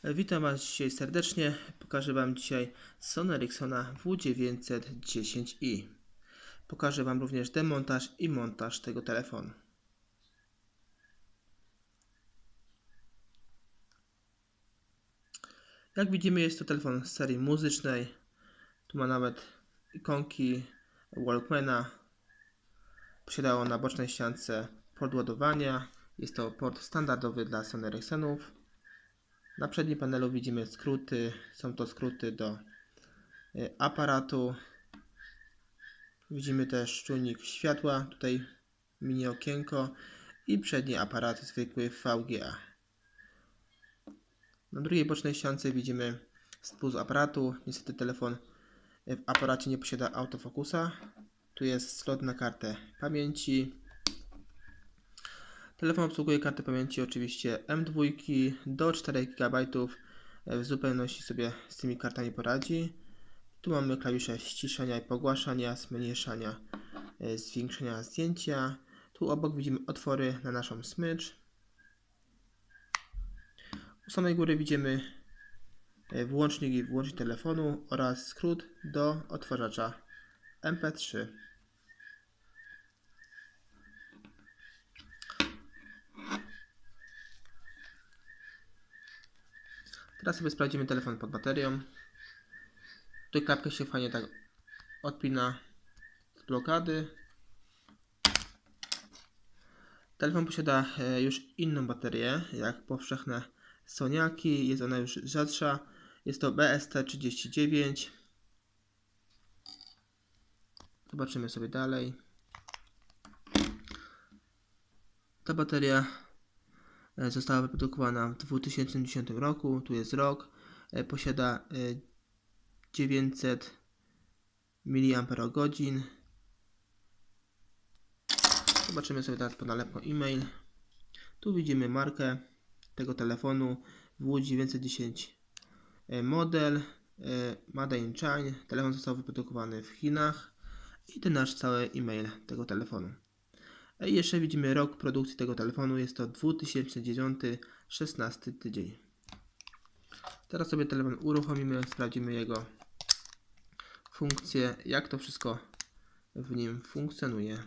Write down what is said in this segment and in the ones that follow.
Witam Was dzisiaj serdecznie. Pokażę Wam dzisiaj Sony Ericssona W910i. Pokażę Wam również demontaż i montaż tego telefonu. Jak widzimy, jest to telefon z serii muzycznej. Tu ma nawet ikonki Walkmana. Posiada on na bocznej ściance port ładowania. Jest to port standardowy dla Sony Ericssonów. Na przednim panelu widzimy skróty. Są to skróty do aparatu. Widzimy też czujnik światła, tutaj mini okienko i przedni aparat zwykły VGA. Na drugiej bocznej ściance widzimy spust aparatu. Niestety telefon w aparacie nie posiada autofokusa. Tu jest slot na kartę pamięci. Telefon obsługuje kartę pamięci oczywiście M2 do 4 GB. W zupełności sobie z tymi kartami poradzi. Tu mamy klawisze ściszania i pogłaszania, zmniejszania, zwiększenia zdjęcia. Tu obok widzimy otwory na naszą smycz. U samej góry widzimy włącznik i wyłącznik telefonu oraz skrót do odtwarzacza MP3. Teraz sobie sprawdzimy telefon pod baterią. Tutaj klapkę się fajnie tak odpina z blokady. Telefon posiada już inną baterię, jak powszechne Soniaki. Jest ona już rzadsza. Jest to BST39. Zobaczymy sobie dalej. Ta bateria została wyprodukowana w 2010 roku. Tu jest rok. Posiada 900 mAh. Zobaczymy sobie teraz pod nalepką e-mail. Tu widzimy markę tego telefonu W910 model Made in China. Telefon został wyprodukowany w Chinach i ten nasz cały e-mail tego telefonu. I jeszcze widzimy rok produkcji tego telefonu. Jest to 2009, 16 tydzień. Teraz sobie telefon uruchomimy, sprawdzimy jego funkcje, jak to wszystko w nim funkcjonuje.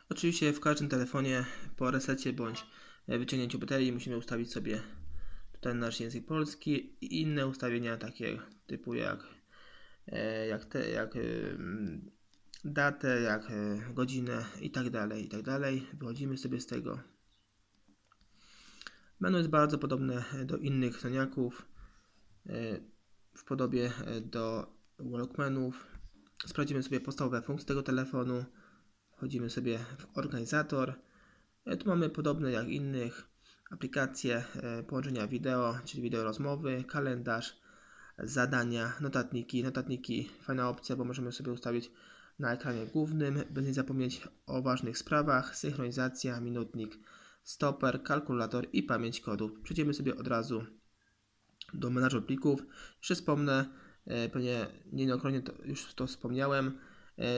Oczywiście w każdym telefonie po resecie bądź wyciągnięciu baterii musimy ustawić sobie tutaj nasz język polski i inne ustawienia takie typu jak datę, jak godzinę i tak dalej, i tak dalej. Wychodzimy sobie z tego. Menu jest bardzo podobne do innych Soniaków, w podobie do Walkmanów. Sprawdzimy sobie podstawowe funkcje tego telefonu. Wchodzimy sobie w organizator. Tu mamy podobne jak innych aplikacje połączenia wideo, czyli wideo rozmowy, kalendarz, zadania, notatniki. Notatniki fajna opcja, bo możemy sobie ustawić na ekranie głównym, by nie zapomnieć o ważnych sprawach, synchronizacja, minutnik, stoper, kalkulator i pamięć kodów. Przejdziemy sobie od razu do menadżeru plików. Jeszcze wspomnę, pewnie niejednokrotnie już to wspomniałem,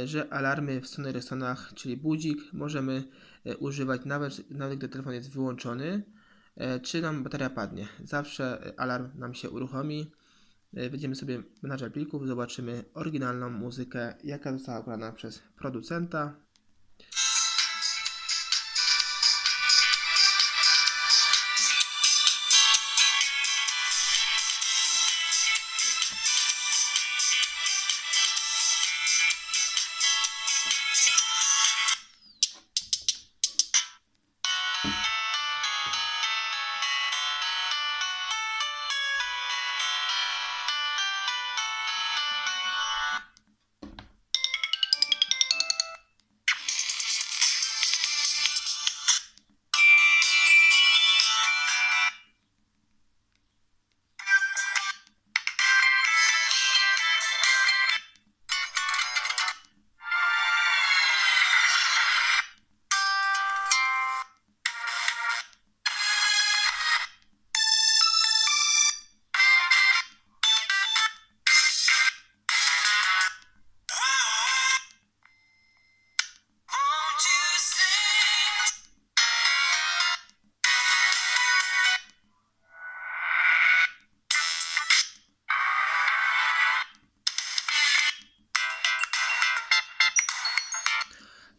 że alarmy w Sony Ericssonach, czyli budzik, możemy używać nawet gdy telefon jest wyłączony, czy nam bateria padnie. Zawsze alarm nam się uruchomi. Wejdziemy sobie w menadżer plików, zobaczymy oryginalną muzykę, jaka została ubrana przez producenta.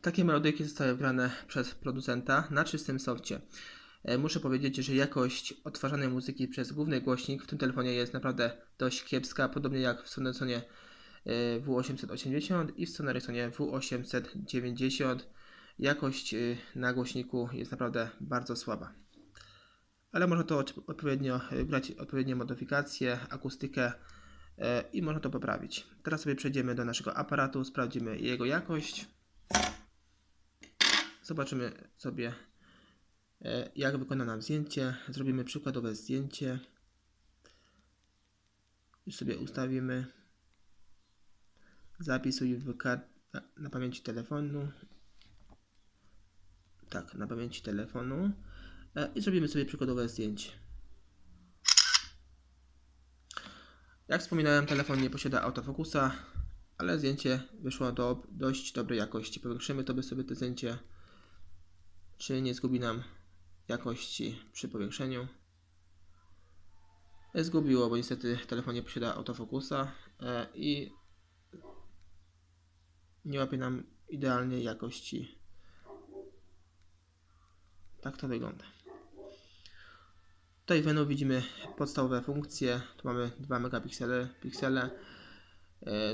Takie melodyki zostały wgrane przez producenta na czystym softie. Muszę powiedzieć, że jakość odtwarzanej muzyki przez główny głośnik w tym telefonie jest naprawdę dość kiepska, podobnie jak w Sonosonie W880 i w Sonorisonie W890. Jakość na głośniku jest naprawdę bardzo słaba. Ale można to odpowiednio wybrać, odpowiednie modyfikacje, akustykę i można to poprawić. Teraz sobie przejdziemy do naszego aparatu, sprawdzimy jego jakość. Zobaczymy sobie, jak wykonana nam zdjęcie. Zrobimy przykładowe zdjęcie. Już sobie ustawimy. Zapisuj na pamięci telefonu. Tak, na pamięci telefonu. I zrobimy sobie przykładowe zdjęcie. Jak wspominałem, telefon nie posiada autofokusa, ale zdjęcie wyszło do dość dobrej jakości. Powiększymy to, by sobie to zdjęcie, czy nie zgubi nam jakości przy powiększeniu. Zgubiło, bo niestety telefon nie posiada autofokusa i nie łapie nam idealnie jakości. Tak to wygląda. Tutaj w menu widzimy podstawowe funkcje. Tu mamy 2 megapiksele,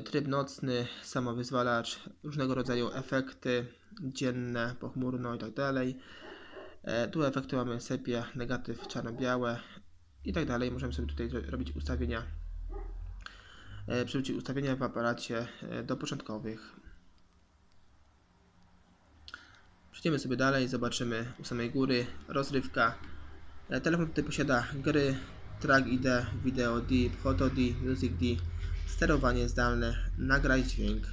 tryb nocny, samowyzwalacz, różnego rodzaju efekty dzienne, pochmurno i tak dalej. Tu efekty mamy sepia, negatyw, czarno-białe i tak dalej. Możemy sobie tutaj robić ustawienia, przywrócić ustawienia w aparacie do początkowych. Przejdziemy sobie dalej, zobaczymy u samej góry rozrywka. Telefon tutaj posiada gry, Track ID, Video D, Photo D, Music D, sterowanie zdalne, nagraj dźwięk,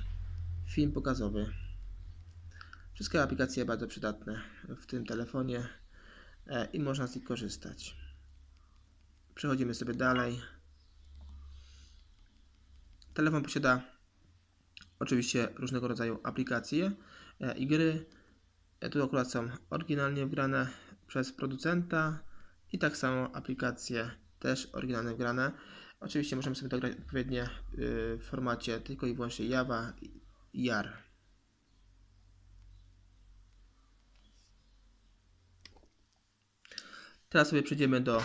film pokazowy. Wszystkie aplikacje bardzo przydatne w tym telefonie i można z nich korzystać. Przechodzimy sobie dalej. Telefon posiada oczywiście różnego rodzaju aplikacje i gry. Tu akurat są oryginalnie wgrane przez producenta i tak samo aplikacje też oryginalnie wgrane. Oczywiście możemy sobie dograć odpowiednie w formacie tylko i wyłącznie Java i JAR. Teraz sobie przejdziemy do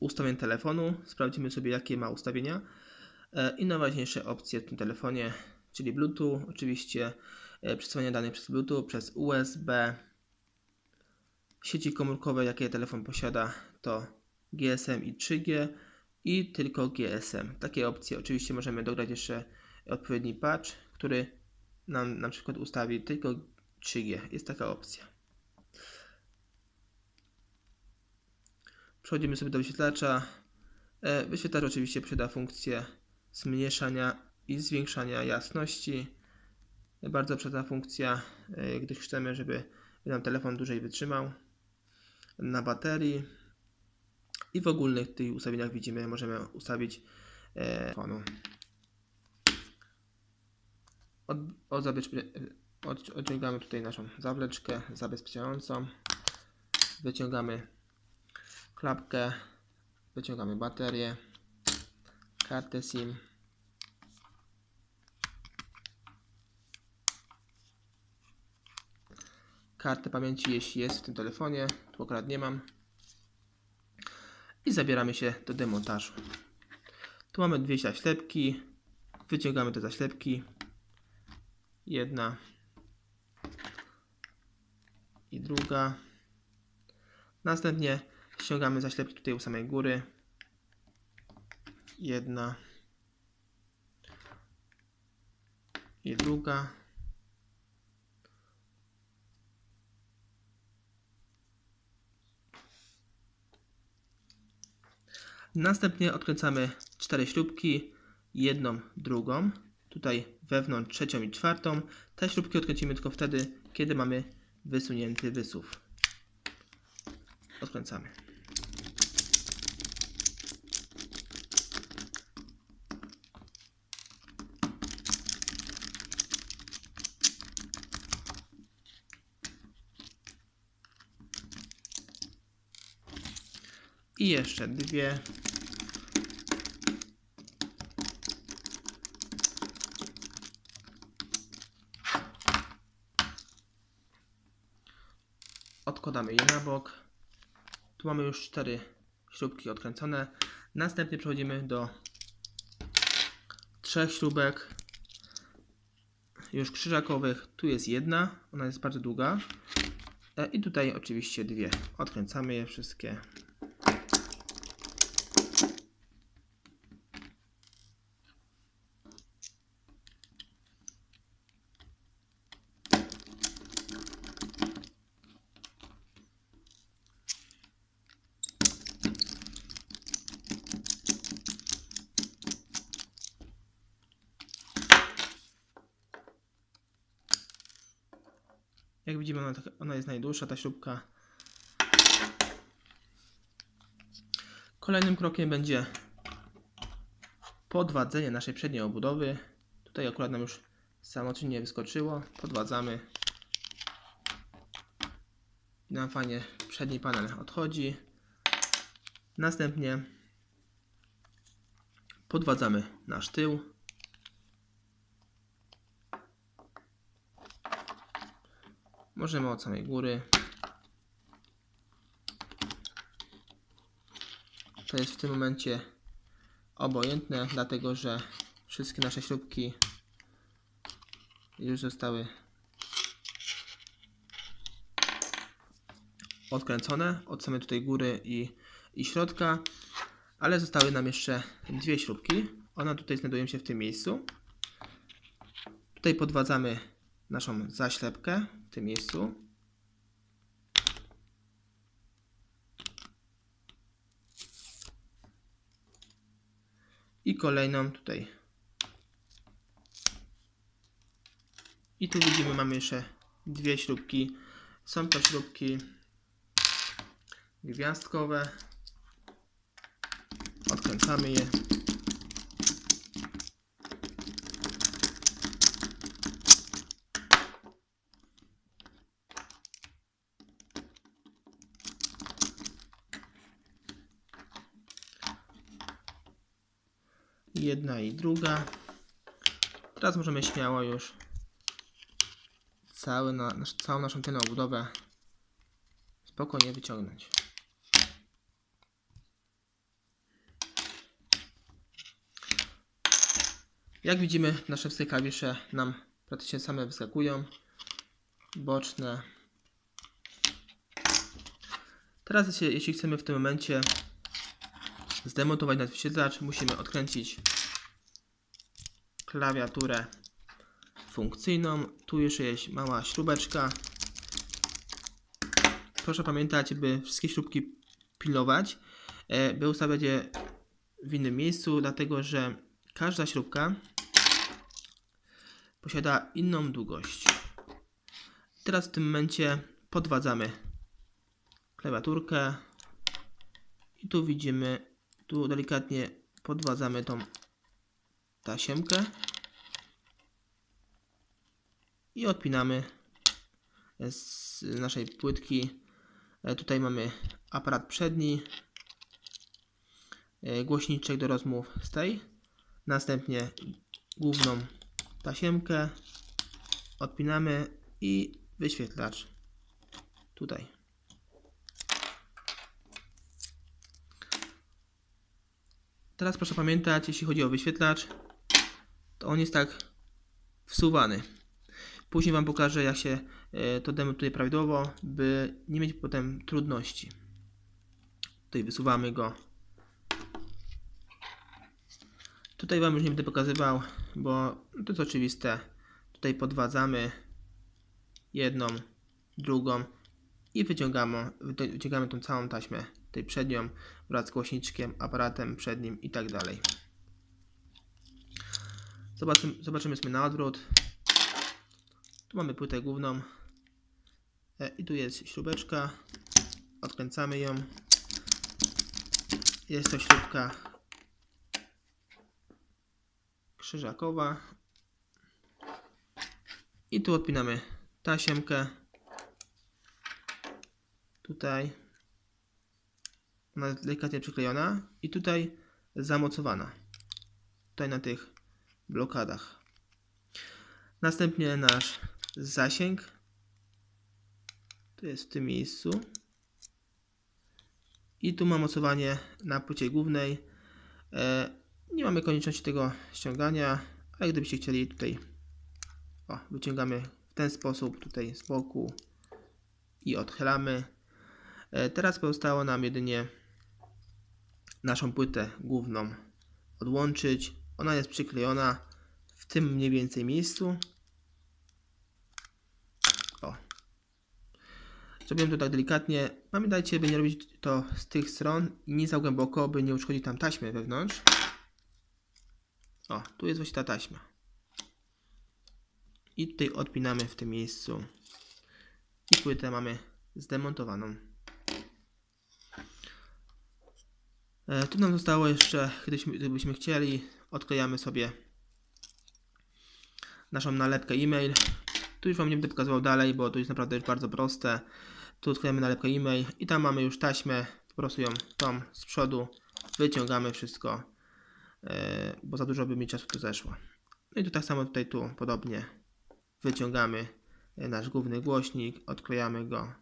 ustawień telefonu. Sprawdzimy sobie, jakie ma ustawienia i najważniejsze opcje w tym telefonie, czyli Bluetooth, oczywiście przesyłanie danych przez Bluetooth, przez USB. Sieci komórkowe, jakie telefon posiada, to GSM i 3G i tylko GSM. Takie opcje oczywiście możemy dograć jeszcze odpowiedni patch, który nam na przykład ustawi tylko 3G. Jest taka opcja. Przechodzimy sobie do wyświetlacza. Wyświetlacz oczywiście posiada funkcję zmniejszania i zwiększania jasności. Bardzo przydatna funkcja, gdy chcemy, żeby nam telefon dłużej wytrzymał na baterii. I w ogólnych tych ustawieniach widzimy, możemy ustawić telefonu. Odciągamy tutaj naszą zawleczkę zabezpieczającą. Wyciągamy klapkę, wyciągamy baterię, kartę SIM. Kartę pamięci, jeśli jest w tym telefonie, tu akurat nie mam. I zabieramy się do demontażu. Tu mamy dwie zaślepki. Wyciągamy te zaślepki. Jedna i druga. Następnie ściągamy zaślepki tutaj u samej góry. Jedna i druga. Następnie odkręcamy 4 śrubki, jedną, drugą, tutaj wewnątrz trzecią i czwartą. Te śrubki odkręcimy tylko wtedy, kiedy mamy wysunięty wysuw. Odkręcamy. I jeszcze dwie. odkładamy je na bok. Tu mamy już 4 śrubki odkręcone. Następnie przechodzimy do 3 śrubek już krzyżakowych. Tu jest jedna, ona jest bardzo długa. I tutaj oczywiście 2. Odkręcamy je wszystkie. Jak widzimy, ona jest najdłuższa, ta śrubka. Kolejnym krokiem będzie podwadzenie naszej przedniej obudowy. Tutaj akurat nam już samoczynnie wyskoczyło. Podwadzamy. I nam fajnie przedni panel odchodzi. Następnie podwadzamy nasz tył. Możemy od samej góry. To jest w tym momencie obojętne, dlatego że wszystkie nasze śrubki już zostały odkręcone od samej tutaj góry i środka, ale zostały nam jeszcze 2 śrubki. One tutaj znajdują się w tym miejscu. Tutaj podwadzamy naszą zaślepkę w tym miejscu. I kolejną tutaj. I tu widzimy, mamy jeszcze 2 śrubki. Są to śrubki gwiazdkowe. Odkręcamy je. Jedna i druga. Teraz możemy śmiało już całą naszą tylną obudowę spokojnie wyciągnąć. Jak widzimy, nasze wszystkie klawisze nam praktycznie same wyskakują. Boczne. Teraz jeśli chcemy w tym momencie zdemontować nasz wyświetlacz, musimy odkręcić klawiaturę funkcyjną. Tu jeszcze jest mała śrubeczka. Proszę pamiętać, by wszystkie śrubki pilnować, by ustawiać je w innym miejscu, dlatego że każda śrubka posiada inną długość. Teraz w tym momencie podwadzamy klawiaturkę i tu widzimy, tu delikatnie podwadzamy tą tasiemkę i odpinamy z naszej płytki. Tutaj mamy aparat przedni, głośniczek do rozmów z tej, następnie główną tasiemkę odpinamy i wyświetlacz tutaj. Teraz proszę pamiętać, jeśli chodzi o wyświetlacz, to on jest tak wsuwany. Później Wam pokażę, jak się to demontuje prawidłowo, by nie mieć potem trudności. Tutaj wysuwamy go. Tutaj Wam już nie będę pokazywał, bo to jest oczywiste. Tutaj podwadzamy jedną, drugą i wyciągamy tą całą taśmę, tutaj przednią, wraz z głośniczkiem, aparatem przednim i tak dalej. Zobaczymy sobie na odwrót. Tu mamy płytę główną i tu jest śrubeczka. Odkręcamy ją. Jest to śrubka krzyżakowa. I tu odpinamy tasiemkę. Tutaj ona jest delikatnie przyklejona i tutaj zamocowana. Tutaj na tych blokadach. Następnie nasz zasięg. To jest w tym miejscu. I tu mam mocowanie na płycie głównej. Nie mamy konieczności tego ściągania, ale gdybyście chcieli tutaj, wyciągamy w ten sposób tutaj z boku i odchylamy. Teraz pozostało nam jedynie naszą płytę główną odłączyć. Ona jest przyklejona w tym mniej więcej miejscu. Zrobiłem to tak delikatnie. Pamiętajcie, by nie robić to z tych stron i nie za głęboko, by nie uszkodzić tam taśmy wewnątrz. Tu jest właśnie ta taśma. I tutaj odpinamy w tym miejscu. I płytę mamy zdemontowaną. Tu nam zostało jeszcze, gdybyśmy chcieli, odklejamy sobie naszą nalepkę e-mail. Tu już Wam nie będę pokazywał dalej, bo to jest naprawdę już bardzo proste. Tu odklejamy nalepkę e-mail i tam mamy już taśmę. Po prostu ją tą z przodu wyciągamy wszystko, bo za dużo by mi czasu tu zeszło. No i tu tak samo tu podobnie wyciągamy nasz główny głośnik, odklejamy go.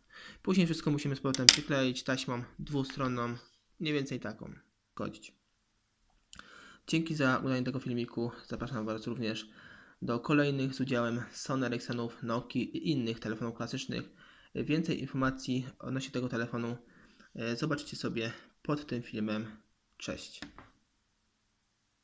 Później wszystko musimy z powrotem przykleić taśmą dwustronną, mniej więcej taką, godzić. Dzięki za oglądanie tego filmiku. Zapraszam Was również do kolejnych z udziałem Sony Ericssonów, Nokii i innych telefonów klasycznych. Więcej informacji odnośnie tego telefonu zobaczycie sobie pod tym filmem. Cześć.